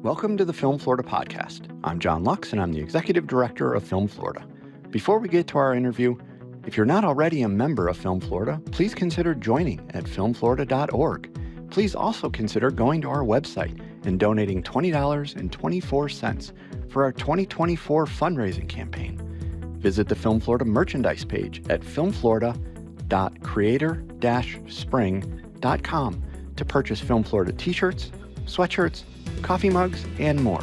Welcome to the Film Florida podcast. I'm John Lux, and I'm the Executive Director of Film Florida. Before we get to our interview, if you're not already a member of Film Florida, please consider joining at filmflorida.org. Please also consider going to our website and donating $20.24 for our 2024 fundraising campaign. Visit the Film Florida merchandise page at filmflorida.creator-spring.com to purchase Film Florida t-shirts, sweatshirts, coffee mugs, and more.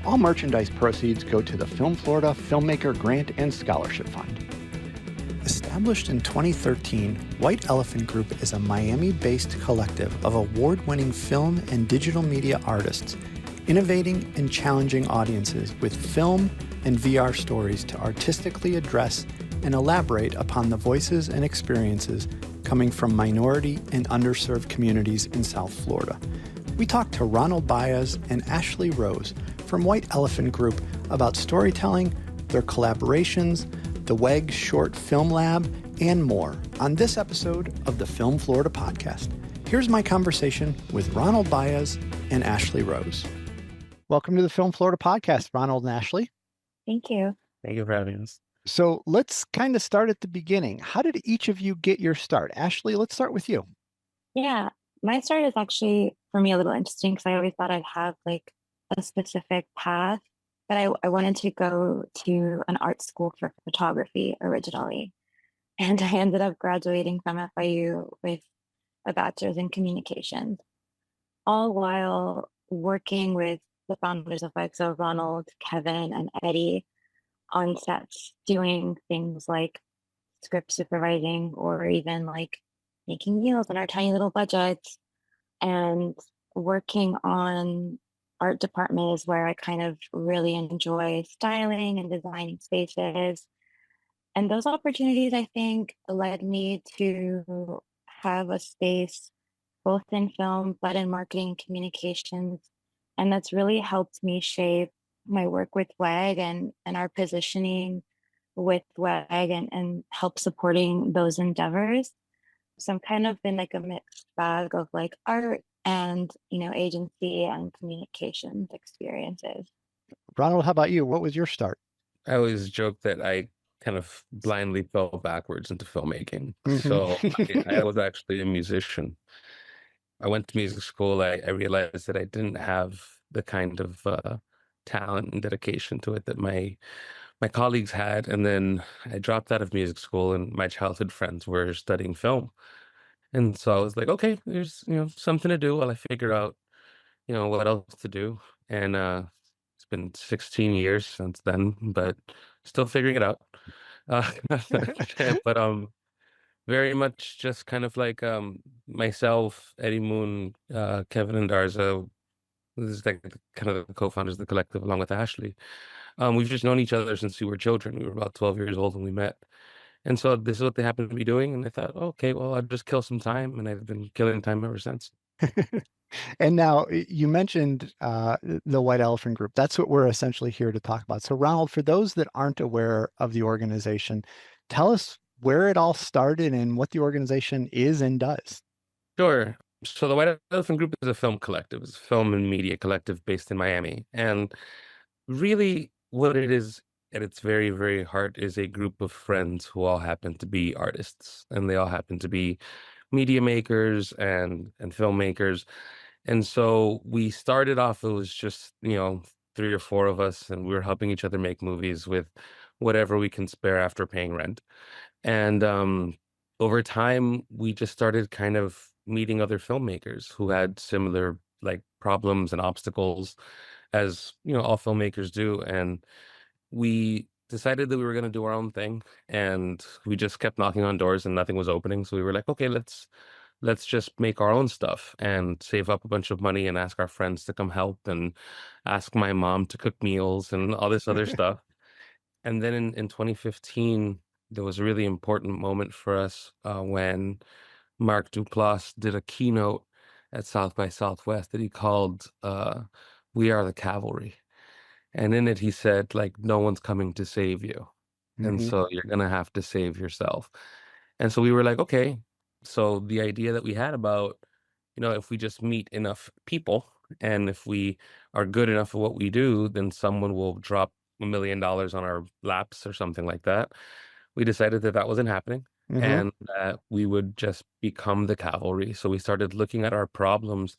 All merchandise proceeds go to the Film Florida Filmmaker Grant and Scholarship Fund. Established in 2013, White Elephant Group is a Miami-based collective of award-winning film and digital media artists, innovating and challenging audiences with film and VR stories to artistically address and elaborate upon the voices and experiences coming from minority and underserved communities in South Florida. We talked to Ronald Baez and Ashley Rose from White Elephant Group about storytelling, their collaborations, the WEG Short Film Lab, and more on this episode of the Film Florida podcast. Here's my conversation with Ronald Baez and Ashley Rose. Welcome to the Film Florida podcast, Ronald and Ashley. Thank you. Thank you for having us. So let's kind of start at the beginning. How did each of you get your start? Ashley, let's start with you. Yeah, my start is actually, for me, a little interesting because I always thought I'd have like a specific path, but I wanted to go to an art school for photography originally. And I ended up graduating from FIU with a bachelor's in communications, all while working with the founders of WEG, so Ronald, Kevin, and Eddie on sets, doing things like script supervising or even like making meals on our tiny little budgets. And working on art department is where I kind of really enjoy styling and designing spaces. And those opportunities, I think, led me to have a space both in film, but in marketing and communications. And that's really helped me shape my work with WEG and our positioning with WEG and help supporting those endeavors. So I'm kind of in like a mixed bag of like art and, agency and communications experiences. Ronald, how about you? What was your start? I always joke that I kind of blindly fell backwards into filmmaking. Mm-hmm. So I was actually a musician. I went to music school. I realized that I didn't have the kind of talent and dedication to it that my colleagues had. And then I dropped out of music school, and my childhood friends were studying film. And so I was like, okay, there's something to do while I figure out what else to do. And it's been 16 years since then, but still figuring it out. But very much just kind of like myself, Eddie Moon, Kevin and Darza. This is like kind of the co-founders of the collective, along with Ashley. We've just known each other since we were children. We were about 12 years old when we met. And so this is what they happen to be doing. And I thought, okay, well, I'll just kill some time. And I've been killing time ever since. And now you mentioned the White Elephant Group. That's what we're essentially here to talk about. So Ronald, for those that aren't aware of the organization, tell us where it all started and what the organization is and does. Sure. So the White Elephant Group is a film collective. It's a film and media collective based in Miami. And really what it is at its very, very heart is a group of friends who all happen to be artists, and they all happen to be media makers and filmmakers. And so we started off, it was just, 3 or 4 of us, and we were helping each other make movies with whatever we can spare after paying rent. And over time, we just started kind of meeting other filmmakers who had similar like problems and obstacles as, all filmmakers do. And we decided that we were going to do our own thing, and we just kept knocking on doors and nothing was opening. So we were like, okay, let's just make our own stuff and save up a bunch of money and ask our friends to come help and ask my mom to cook meals and all this other stuff. And then in 2015, there was a really important moment for us when Mark Duplass did a keynote at South by Southwest that he called We Are the Cavalry. And in it, he said, like, no one's coming to save you. And so you're going to have to save yourself. And so we were like, okay. So the idea that we had about, if we just meet enough people And if we are good enough at what we do, then someone will drop $1 million on our laps or something like that. We decided that that wasn't happening Hmm. and that we would just become the cavalry. So we started looking at our problems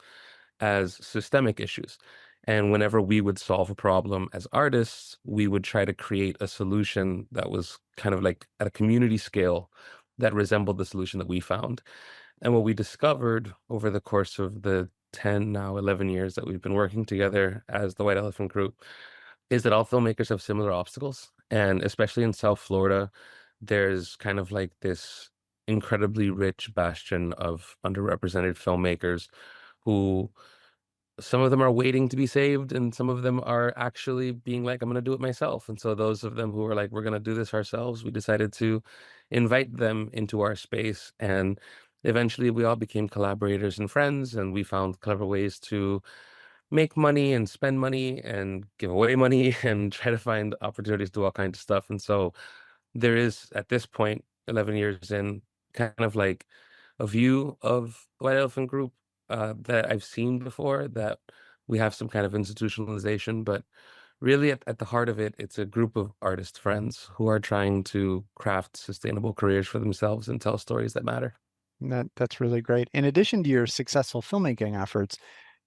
as systemic issues. And whenever we would solve a problem as artists, we would try to create a solution that was kind of like at a community scale that resembled the solution that we found. And what we discovered over the course of the 10, now 11 years that we've been working together as the White Elephant Group is that all filmmakers have similar obstacles. And especially in South Florida, there's kind of like this incredibly rich bastion of underrepresented filmmakers who some of them are waiting to be saved, and some of them are actually being like, I'm going to do it myself. And so those of them who are like, we're going to do this ourselves, we decided to invite them into our space. And eventually we all became collaborators and friends, and we found clever ways to make money and spend money and give away money and try to find opportunities to do all kinds of stuff. And so there is, at this point, 11 years in, kind of like a view of the White Elephant Group that I've seen before, that we have some kind of institutionalization, but really at the heart of it, it's a group of artist friends who are trying to craft sustainable careers for themselves and tell stories that matter. That's really great. In addition to your successful filmmaking efforts,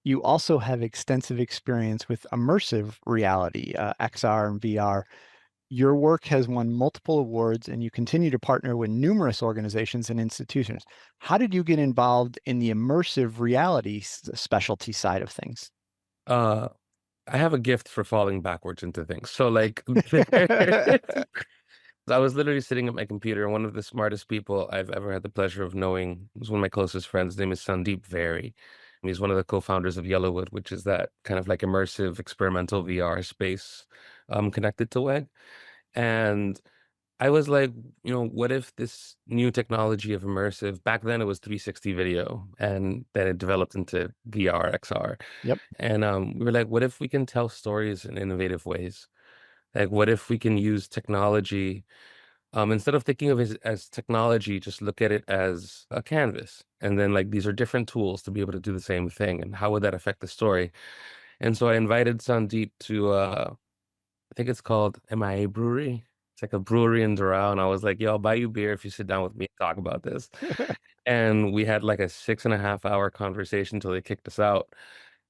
you also have extensive experience with immersive reality, XR and VR. Your work has won multiple awards, and you continue to partner with numerous organizations and institutions. How did you get involved in the immersive reality specialty side of things? Uh, I have a gift for falling backwards into things. So like I was literally sitting at my computer, and one of the smartest people I've ever had the pleasure of knowing was one of my closest friends. His name is Sandeep Very. And he's one of the co-founders of Yellowwood, which is that kind of like immersive experimental VR space connected to WEG. And I was like, what if this new technology of immersive, back then it was 360 video, and then it developed into VR, XR. Yep. And we were like, what if we can tell stories in innovative ways? Like, what if we can use technology instead of thinking of it as technology, just look at it as a canvas. And then like these are different tools to be able to do the same thing. And how would that affect the story? And so I invited Sandeep to I think it's called MIA Brewery. It's like a brewery in Doral. And I was like, yo, I'll buy you beer if you sit down with me and talk about this. And we had like a 6.5 hour conversation till they kicked us out.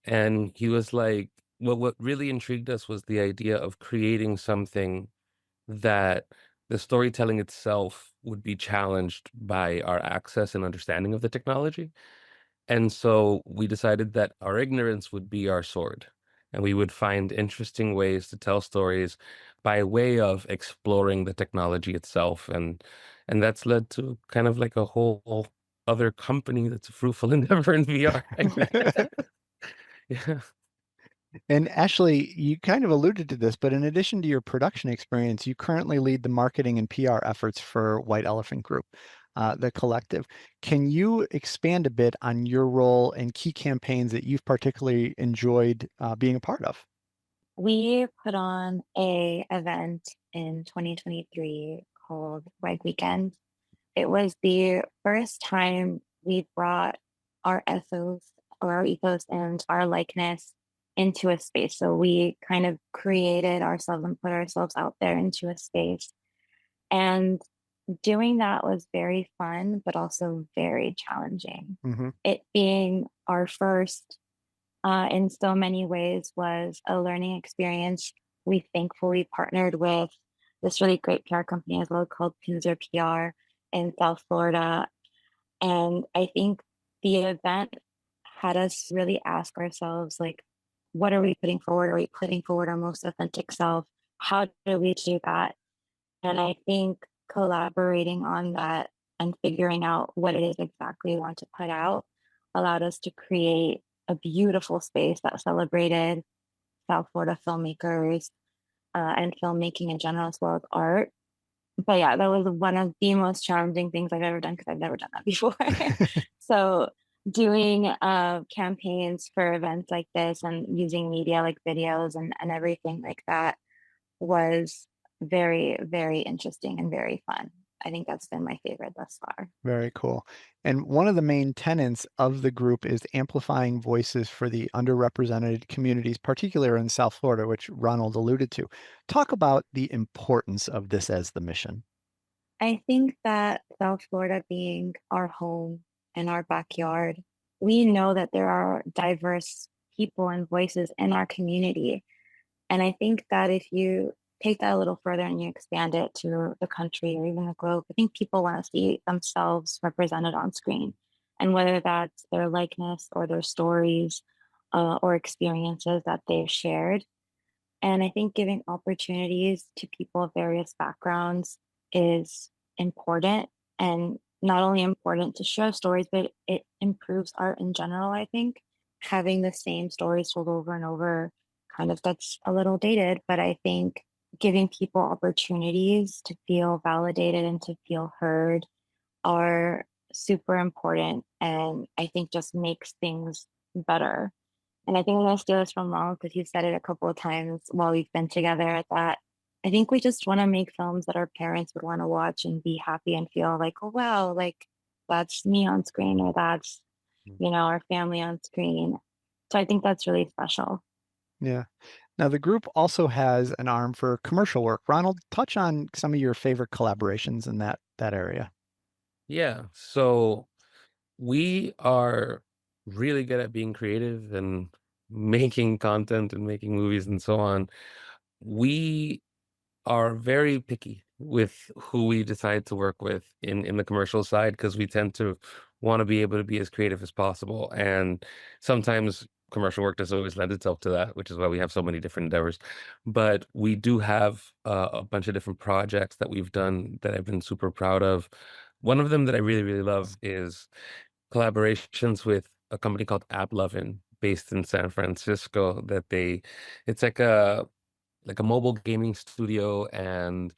And he was like, well, what really intrigued us was the idea of creating something that the storytelling itself would be challenged by our access and understanding of the technology. And so we decided that our ignorance would be our sword, and we would find interesting ways to tell stories by way of exploring the technology itself. And that's led to kind of like a whole other company that's a fruitful endeavor in VR. Yeah. And Ashley, you kind of alluded to this, but in addition to your production experience, you currently lead the marketing and PR efforts for White Elephant Group, the collective. Can you expand a bit on your role and key campaigns that you've particularly enjoyed being a part of? We put on a event in 2023 called WEG Weekend. It was the first time we brought our ethos or our ethos and our likeness into a space. So we kind of created ourselves and put ourselves out there into a space. And doing that was very fun, but also very challenging. Hmm. It being our first, in so many ways, was a learning experience. We thankfully partnered with this really great PR company as well called Pinzer PR in South Florida. And I think the event had us really ask ourselves, like, what are we putting forward? Are we putting forward our most authentic self? How do we do that? And I think collaborating on that and figuring out what it is exactly we want to put out allowed us to create a beautiful space that celebrated South Florida filmmakers and filmmaking in general, as well as art. But yeah, that was one of the most challenging things I've ever done because I've never done that before. So doing campaigns for events like this and using media like videos and everything like that was very, very interesting and very fun. I think that's been my favorite thus far. Very cool. And one of the main tenets of the group is amplifying voices for the underrepresented communities, particularly in South Florida, which Ronald alluded to. Talk about the importance of this as the mission. I think that South Florida being our home and our backyard, we know that there are diverse people and voices in our community. And I think that if you take that a little further and you expand it to the country or even the globe, I think people want to see themselves represented on screen. And whether that's their likeness or their stories or experiences that they've shared. And I think giving opportunities to people of various backgrounds is important, and not only important to show stories, but it improves art in general, I think. Having the same stories told over and over kind of gets a little dated, but I think giving people opportunities to feel validated and to feel heard are super important, and I think just makes things better. And I think I'm gonna steal this from Ronald because you said it a couple of times while we've been together that I think we just want to make films that our parents would want to watch and be happy and feel like, oh wow, like that's me on screen or that's, our family on screen. So I think that's really special. Yeah. Now, the group also has an arm for commercial work. Ronald, touch on some of your favorite collaborations in that area. Yeah. So we are really good at being creative and making content and making movies and so on. We are very picky with who we decide to work with in the commercial side because we tend to want to be able to be as creative as possible. And sometimes commercial work doesn't always lend itself to that, which is why we have so many different endeavors. But we do have a bunch of different projects that we've done that I've been super proud of. One of them that I really, really love is collaborations with a company called AppLovin based in San Francisco it's like a mobile gaming studio and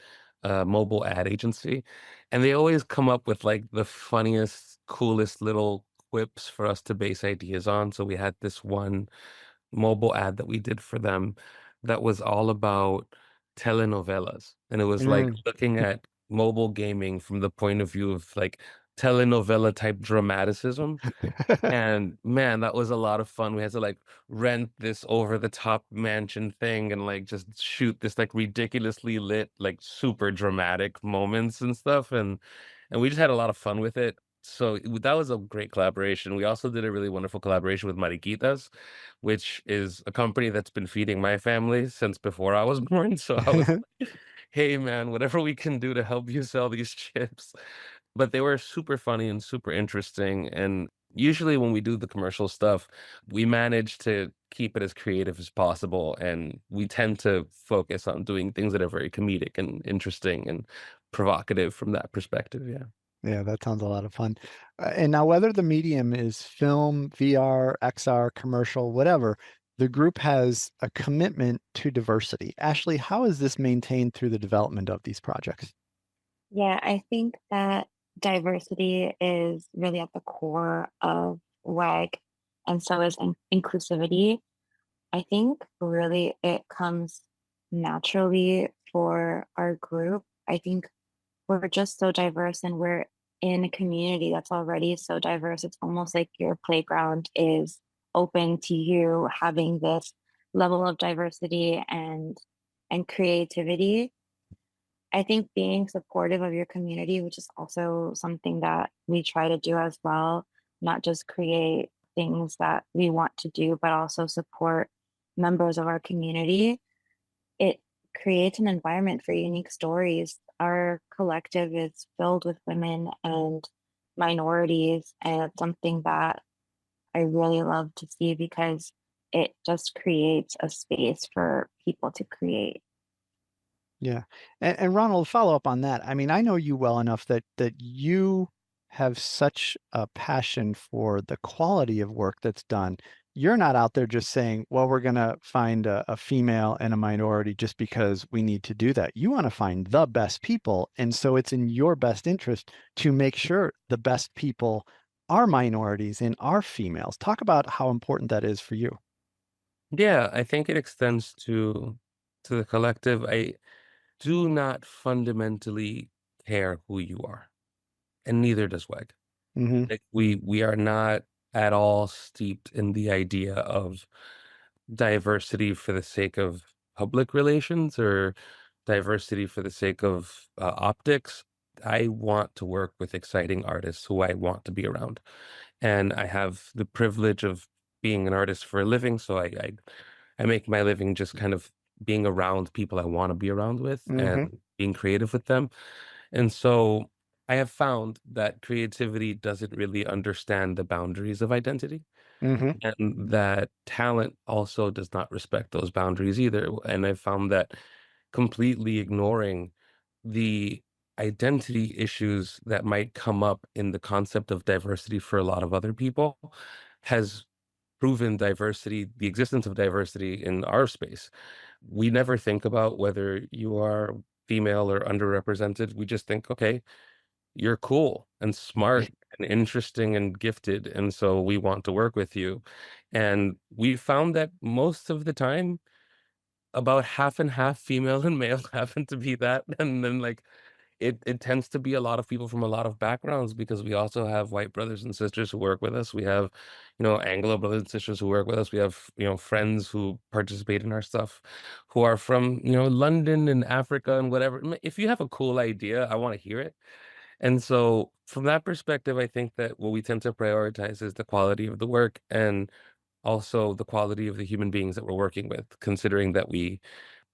a mobile ad agency. And they always come up with like the funniest, coolest little quips for us to base ideas on. So we had this one mobile ad that we did for them that was all about telenovelas. And it was like Mm. looking at mobile gaming from the point of view of like telenovela type dramaticism. And man, that was a lot of fun. We had to like rent this over the top mansion thing and like just shoot this like ridiculously lit, like super dramatic moments and stuff. And we just had a lot of fun with it. So that was a great collaboration. We also did a really wonderful collaboration with Mariquitas, which is a company that's been feeding my family since before I was born. So I was like, hey man, whatever we can do to help you sell these chips. But they were super funny and super interesting. And usually when we do the commercial stuff, we manage to keep it as creative as possible. And we tend to focus on doing things that are very comedic and interesting and provocative from that perspective. Yeah. Yeah, that sounds a lot of fun. And now, whether the medium is film, VR, XR, commercial, whatever, the group has a commitment to diversity. Ashley, how is this maintained through the development of these projects? Yeah, I think that diversity is really at the core of WAG, and so is inclusivity. I think really it comes naturally for our group. I think we're just so diverse and we're in a community that's already so diverse. It's almost like your playground is open to you having this level of diversity and creativity. I think being supportive of your community, which is also something that we try to do as well, not just create things that we want to do, but also support members of our community. It creates an environment for unique stories. Our collective is filled with women and minorities, and it's something that I really love to see because it just creates a space for people to create. Yeah. And Ronald, follow up on that. I mean, I know you well enough that you have such a passion for the quality of work that's done. You're not out there just saying, well, we're going to find a female and a minority just because we need to do that. You want to find the best people. And so it's in your best interest to make sure the best people are minorities and are females. Talk about how important that is for you. Yeah, I think it extends to the collective. I do not fundamentally care who you are, and neither does WEG. Mm-hmm. Like we are not at all steeped in the idea of diversity for the sake of public relations or diversity for the sake of optics. I want to work with exciting artists who I want to be around. And I have the privilege of being an artist for a living. So I make my living just kind of being around people I want to be around with Mm-hmm. and being creative with them. And so I have found that creativity doesn't really understand the boundaries of identity, Mm-hmm. and that talent also does not respect those boundaries either. And I found that completely ignoring the identity issues that might come up in the concept of diversity for a lot of other people has proven diversity, the existence of diversity in our space. We never think about whether you are female or underrepresented. We just think, okay, you're cool and smart and interesting and gifted, and so we want to work with you. And we found that most of the time, about half and half, female and male, happen to be that. And then like it tends to be a lot of people from a lot of backgrounds, because we also have white brothers and sisters who work with us. We have, Anglo brothers and sisters who work with us. We have, friends who participate in our stuff who are from, London and Africa and whatever. If you have a cool idea, I want to hear it. And so from that perspective, I think that what we tend to prioritize is the quality of the work and also the quality of the human beings that we're working with, considering that we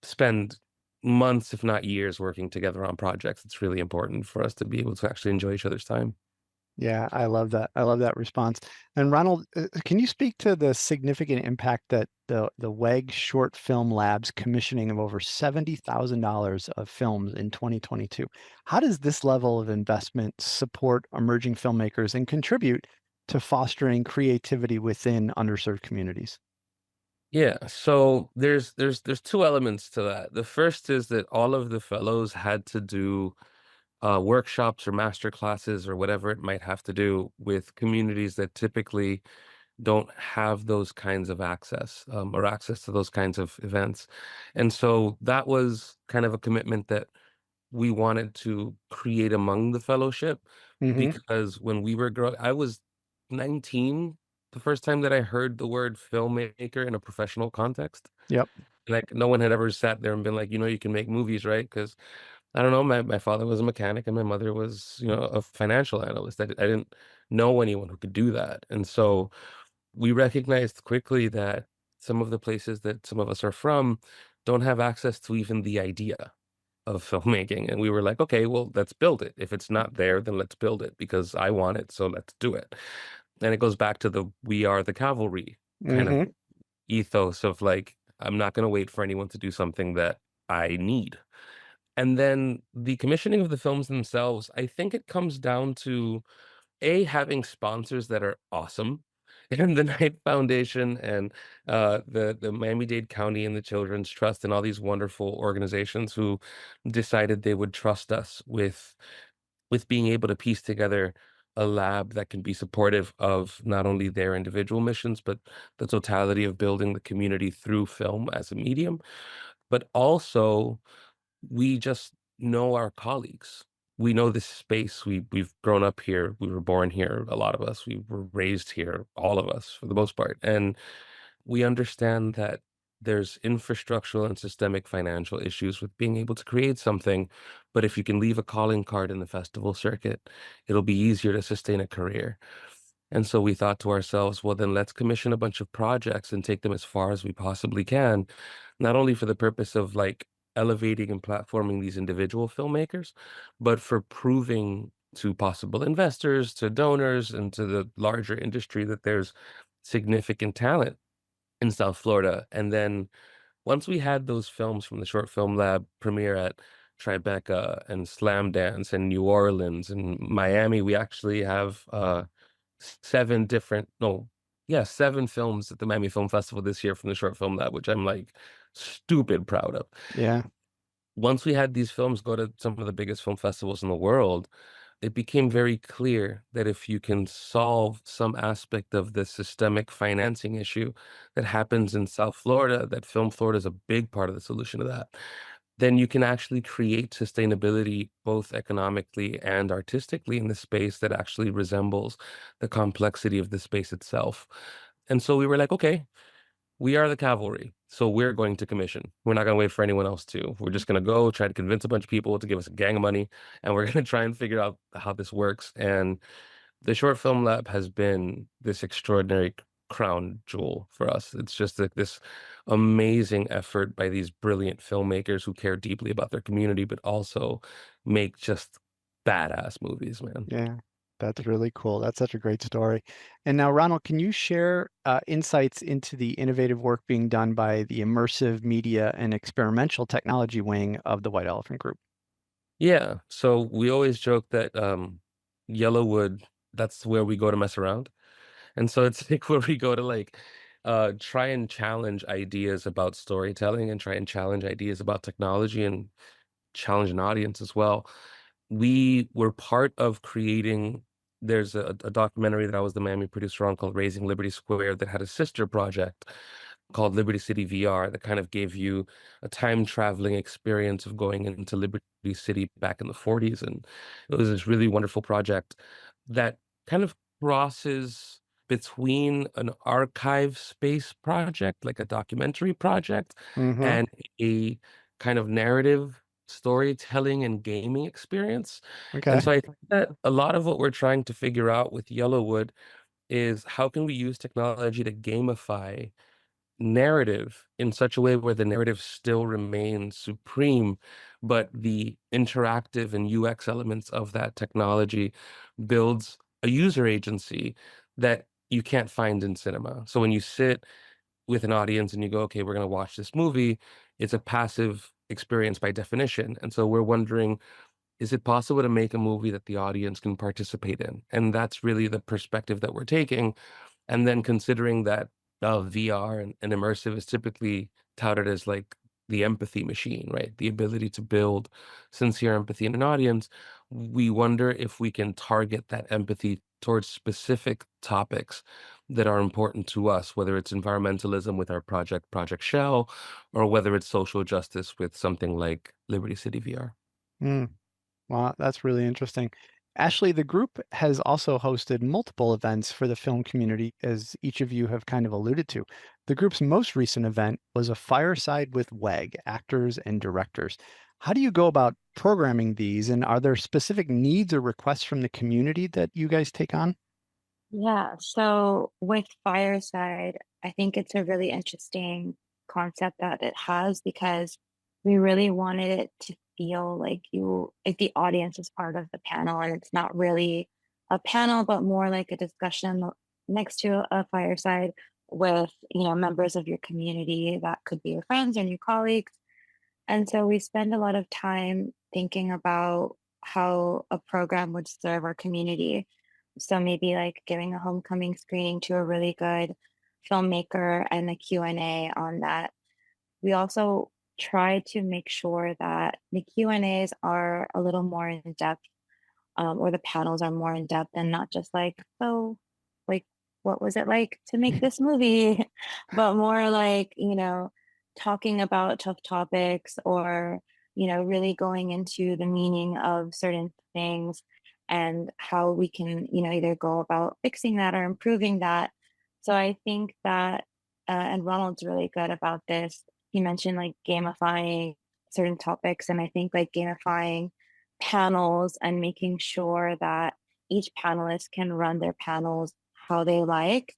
spend months, if not years, working together on projects. It's really important for us to be able to actually enjoy each other's time. Yeah, I love that. I love that response. And Ronald, can you speak to the significant impact that the WEG Short Film Lab's commissioning of over $70,000 of films in 2022? How does this level of investment support emerging filmmakers and contribute to fostering creativity within underserved communities? Yeah, so there's two elements to that. The first is that all of the fellows had to do workshops or master classes or whatever it might have to do with communities that typically don't have those kinds of access, or access to those kinds of events. And so that was kind of a commitment that we wanted to create among the fellowship, Mm-hmm. because when we were growing, I was 19 the first time that I heard the word filmmaker in a professional context. Yep. Like no one had ever sat there and been like, you can make movies, right? Because I don't know, my father was a mechanic and my mother was, a financial analyst. I didn't know anyone who could do that. And so we recognized quickly that some of the places that some of us are from don't have access to even the idea of filmmaking. And we were like, okay, well, let's build it. If it's not there, then let's build it because I want it. So let's do it. And it goes back to the we are the cavalry kind of Mm-hmm. ethos of like, I'm not going to wait for anyone to do something that I need. And then the commissioning of the films themselves, I think it comes down to having sponsors that are awesome. And the Knight Foundation and the Miami-Dade County and the Children's Trust and all these wonderful organizations who decided they would trust us with being able to piece together a lab that can be supportive of not only their individual missions, but the totality of building the community through film as a medium. But also, we just know our colleagues. We know this space. We've grown up here. We were born here, a lot of us. We were raised here, all of us, for the most part. And we understand that there's infrastructural and systemic financial issues with being able to create something. But if you can leave a calling card in the festival circuit, it'll be easier to sustain a career. And so we thought to ourselves, well, then let's commission a bunch of projects and take them as far as we possibly can, not only for the purpose of like elevating and platforming these individual filmmakers, but for proving to possible investors, to donors, and to the larger industry that there's significant talent in South Florida. And then once we had those films from the Short Film Lab premiere at Tribeca and Slam Dance and New Orleans and Miami, we actually have seven different, no, yeah, seven films at the Miami Film Festival this year from the Short Film Lab, which I'm like stupid proud of. Yeah. Once we had these films go to some of the biggest film festivals in the world, it became very clear that if you can solve some aspect of the systemic financing issue that happens in South Florida, that Film Florida is a big part of the solution to that. then you can actually create sustainability both economically and artistically in the space that actually resembles the complexity of the space itself. And so we were like, okay, we are the cavalry. So we're going to commission. We're not going to wait for anyone else to. We're just going to go try to convince a bunch of people to give us a gang of money. And we're going to try and figure out how this works. And the Short Film Lab has been this extraordinary crown jewel for us. It's just like this amazing effort by these brilliant filmmakers who care deeply about their community, but also make just badass movies, man. Yeah, that's really cool. That's such a great story. And now, Ronald, can you share insights into the innovative work being done by the immersive media and experimental technology wing of the White Elephant Group? Yeah. So we always joke that Yellowwood, that's where we go to mess around. And so it's like where we go to like try and challenge ideas about storytelling and try and challenge ideas about technology and challenge an audience as well. We were part of creating, there's a documentary that I was the Miami producer on called Raising Liberty Square that had a sister project called Liberty City VR that kind of gave you a time traveling experience of going into Liberty City back in the 40s. And it was this really wonderful project that kind of crosses between an archive space project, like a documentary project, Mm-hmm. and a kind of narrative storytelling and gaming experience. And Okay. so I think that a lot of what we're trying to figure out with Yellowwood is how can we use technology to gamify narrative in such a way where the narrative still remains supreme, but the interactive and UX elements of that technology builds a user agency that you can't find in cinema. So when you sit with an audience and you go, okay, we're going to watch this movie, it's a passive experience by definition. And so we're wondering, is it possible to make a movie that the audience can participate in? And that's really the perspective that we're taking. And then considering that VR and immersive is typically touted as like the empathy machine, right? The ability to build sincere empathy in an audience. We wonder if we can target that empathy towards specific topics that are important to us, whether it's environmentalism with our project, Project Shell, or whether it's social justice with something like Liberty City VR. Mm. Wow, that's really interesting. Ashley, the group has also hosted multiple events for the film community, as each of you have kind of alluded to. The group's most recent event was a fireside with WEG, actors and directors. How do you go about programming these, and are there specific needs or requests from the community that you guys take on? Yeah, so with Fireside, I think it's a really interesting concept that it has because we really wanted it to feel like the audience is part of the panel and it's not really a panel, but more like a discussion next to a fireside with, members of your community that could be your friends and your colleagues. And so we spend a lot of time thinking about how a program would serve our community. So maybe like giving a homecoming screening to a really good filmmaker and a Q&A on that. We also try to make sure that the Q&As are a little more in depth, or the panels are more in depth and not just like, so, like, what was it like to make this movie? But more like, talking about tough topics or, really going into the meaning of certain things and how we can, either go about fixing that or improving that. So I think that, and Ronald's really good about this. He mentioned like gamifying certain topics, and I think like gamifying panels and making sure that each panelist can run their panels how they like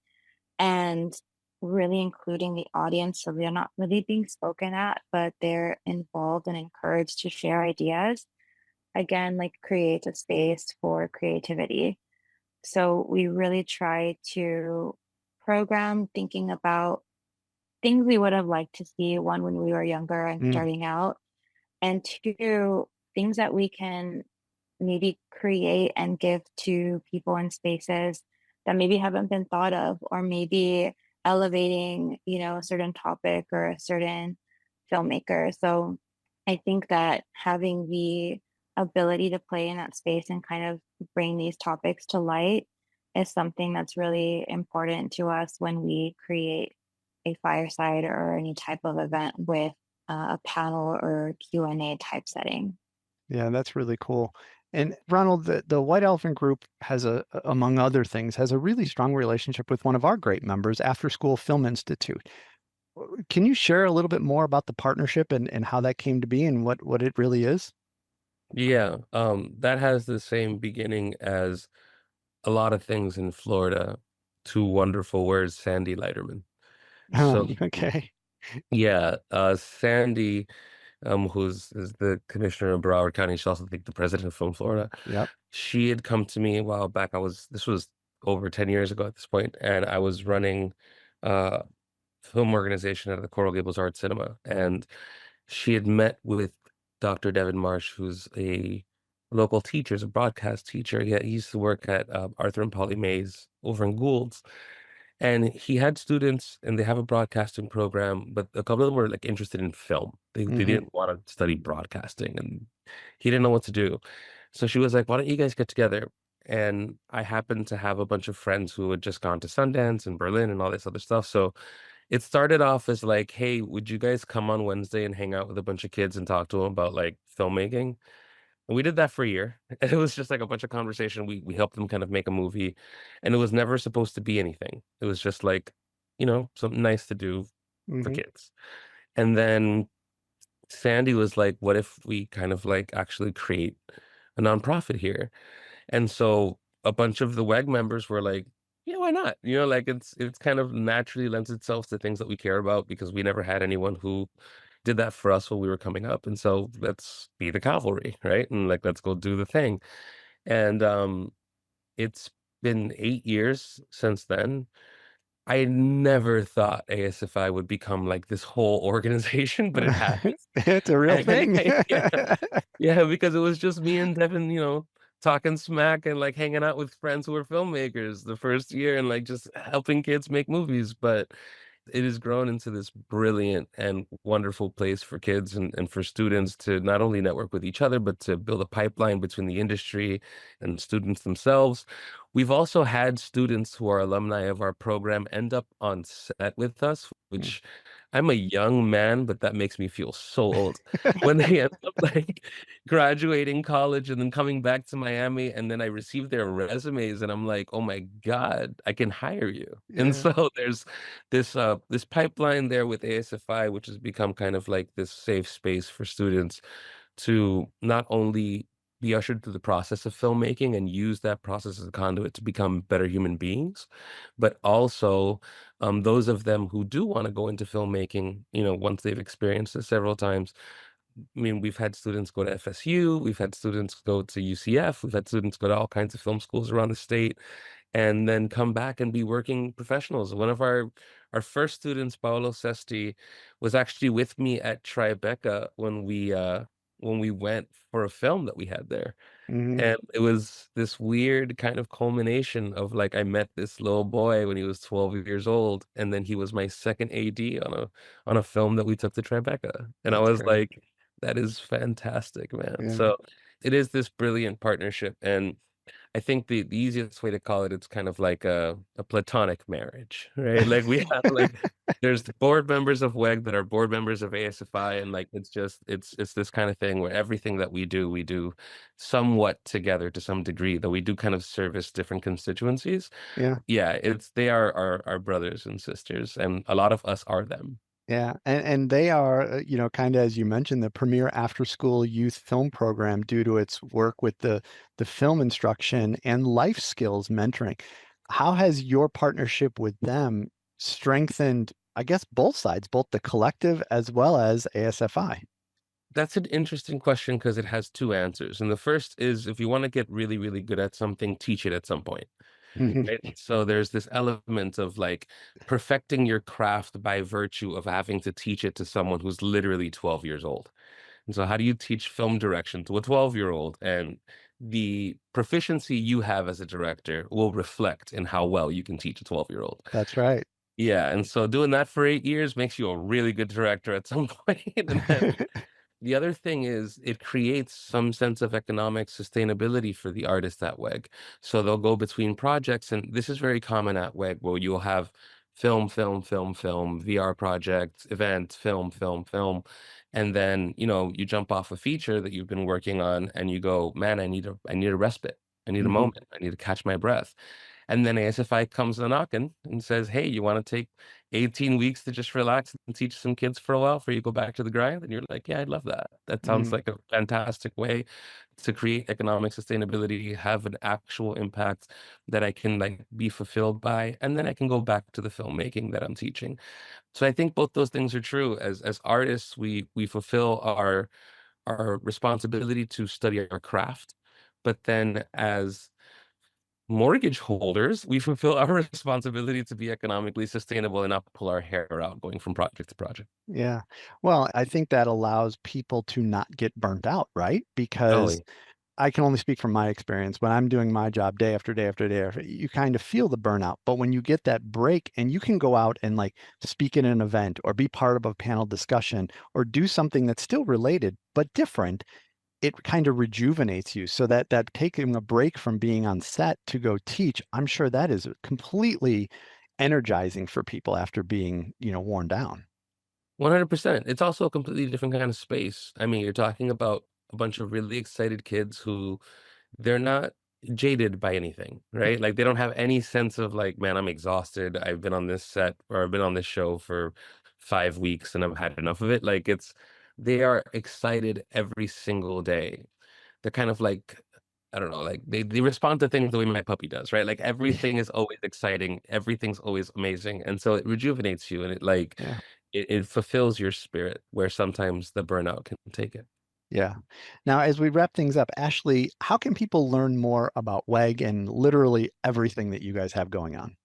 and really including the audience so they're not really being spoken at but they're involved and encouraged to share ideas, again, like create a space for creativity. So we really try to program thinking about things we would have liked to see, one, when we were younger and Mm, starting out, and two, things that we can maybe create and give to people in spaces that maybe haven't been thought of, or maybe elevating, a certain topic or a certain filmmaker. So I think that having the ability to play in that space and kind of bring these topics to light is something that's really important to us when we create a fireside or any type of event with a panel or Q&A type setting. Yeah, that's really cool. And Ronald, the White Elephant Group has among other things, has a really strong relationship with one of our great members, After School Film Institute. Can you share a little bit more about the partnership and how that came to be and what it really is? Yeah, that has the same beginning as a lot of things in Florida. Two wonderful words, Sandy Leiterman. So Okay. yeah, Sandy, who's is the commissioner of Broward County, she's also I think the president of Film Florida. Yep. She had come to me a while back. This was over 10 years ago at this point, and I was running uh film organization at the Coral Gables Art Cinema, and she had met with Dr. Devin Marsh, who's a local teacher, is a broadcast teacher. He used to work at Arthur and Polly Mays over in Gould's. And he had students, and they have a broadcasting program, but a couple of them were like interested in film. They Hmm. didn't want to study broadcasting, and he didn't know what to do. So she was like, "Why don't you guys get together?" And I happened to have a bunch of friends who had just gone to Sundance and Berlin and all this other stuff. So it started off as like, "Hey, would you guys come on Wednesday and hang out with a bunch of kids and talk to them about like filmmaking?" And we did that for a year. And it was just like a bunch of conversation. We helped them kind of make a movie, and it was never supposed to be anything. It was just like, something nice to do for Hmm. kids. And then Sandy was like, "What if we kind of like actually create a nonprofit here?" And so a bunch of the WEG members were like, "Yeah, why not?" Like it's kind of naturally lends itself to things that we care about because we never had anyone who did that for us when we were coming up. And so let's be the cavalry, right? And like let's go do the thing. And it's been 8 years since then. I never thought ASFI would become like this whole organization, but it has. It's a real And thing. yeah, yeah, because it was just me and Devin, talking smack and like hanging out with friends who were filmmakers the first year and like just helping kids make movies. But it has grown into this brilliant and wonderful place for kids and for students to not only network with each other, but to build a pipeline between the industry and students themselves. We've also had students who are alumni of our program end up on set with us, which I'm a young man, but that makes me feel so old. When they end up like graduating college and then coming back to Miami, and then I receive their resumes, and I'm like, oh my God, I can hire you. And Yeah. so there's this pipeline there with ASFI, which has become kind of like this safe space for students to not only be ushered through the process of filmmaking and use that process as a conduit to become better human beings, but also those of them who do want to go into filmmaking, once they've experienced it several times. I mean, we've had students go to FSU, we've had students go to UCF, we've had students go to all kinds of film schools around the state, and then come back and be working professionals. One of our first students, Paolo Sesti, was actually with me at Tribeca when we went for a film that we had there. Hmm. And it was this weird kind of culmination of like I met this little boy when he was 12 years old, and then he was my second AD on a film that we took to Tribeca. And I That's was great. like, that is fantastic, man. Yeah. So it is this brilliant partnership. And I think the easiest way to call it, it's kind of like a platonic marriage, right? Like we have like there's the board members of WEG that are board members of ASFI, and like it's just it's this kind of thing where everything that we do somewhat together to some degree, though we do kind of service different constituencies. Yeah. Yeah, it's they are our brothers and sisters, and a lot of us are them. Yeah, and they are, kind of as you mentioned, the premier after-school youth film program due to its work with the film instruction and life skills mentoring. How has your partnership with them strengthened, I guess, both sides, both the collective as well as ASFI? That's an interesting question because it has two answers. And the first is if you want to get really, really good at something, teach it at some point. Mhm. Right? So there's this element of like perfecting your craft by virtue of having to teach it to someone who's literally 12 years old. And so how do you teach film direction to a 12-year-old? And the proficiency you have as a director will reflect in how well you can teach a 12-year-old. That's right. Yeah, and so doing that for 8 years makes you a really good director at some point. And then the other thing is it creates some sense of economic sustainability for the artist at WEG. So they'll go between projects, and this is very common at WEG, where you'll have film, film, film, film, VR projects, events, film, film, film. And then, you jump off a feature that you've been working on and you go, man, I need a respite. I need a Hmm. moment. I need to catch my breath. And then ASFI comes a knocking and says, hey, you want to take 18 weeks to just relax and teach some kids for a while before you go back to the grind? And you're like, yeah, I'd love that. That sounds like a fantastic way to create economic sustainability, have an actual impact that I can like be fulfilled by, and then I can go back to the filmmaking that I'm teaching. So I think both those things are true. As artists, we fulfill our responsibility to study our craft, but then as mortgage holders, we fulfill our responsibility to be economically sustainable and not pull our hair out going from project to project. Yeah. Well, I think that allows people to not get burnt out, right? Because Totally. I can only speak from my experience. When I'm doing my job day after day after day, you kind of feel the burnout. But when you get that break and you can go out and like speak at an event or be part of a panel discussion or do something that's still related but different, it kind of rejuvenates you. So that taking a break from being on set to go teach, I'm sure that is completely energizing for people after being, worn down. 100%. It's also a completely different kind of space. I mean, you're talking about a bunch of really excited kids who they're not jaded by anything, right? Like they don't have any sense of like, man, I'm exhausted. I've been on this set or I've been on this show for 5 weeks and I've had enough of it. Like they are excited every single day. They're kind of like, I don't know, like they respond to things the way my puppy does, right? Like everything is always exciting, everything's always amazing. And so it rejuvenates you and it like Yeah. it fulfills your spirit where sometimes the burnout can take it. Yeah. Now, as we wrap things up, Ashley, how can people learn more about WEG and literally everything that you guys have going on?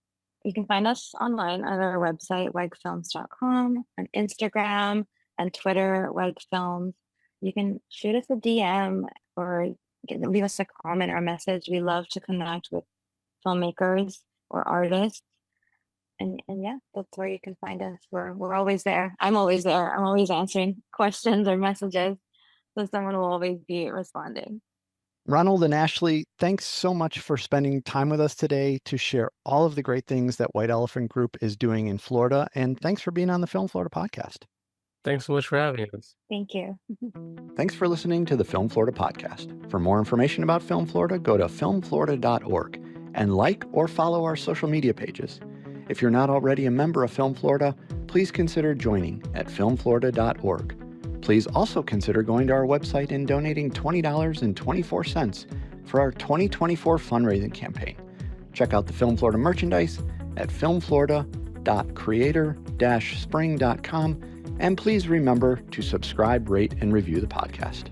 You can find us online at our website, wegfilms.com, on Instagram and Twitter, wegfilms. You can shoot us a DM or leave us a comment or a message. We love to connect with filmmakers or artists. And yeah, that's where you can find us. We're always there. I'm always there. I'm always answering questions or messages. So someone will always be responding. Ronald and Ashley, thanks so much for spending time with us today to share all of the great things that White Elephant Group is doing in Florida. And thanks for being on the Film Florida podcast. Thanks so much for having us. Thank you. Thanks for listening to the Film Florida podcast. For more information about Film Florida, go to filmflorida.org and like or follow our social media pages. If you're not already a member of Film Florida, please consider joining at filmflorida.org. Please also consider going to our website and donating $20.24 for our 2024 fundraising campaign. Check out the Film Florida merchandise at filmflorida.creator-spring.com, and please remember to subscribe, rate, and review the podcast.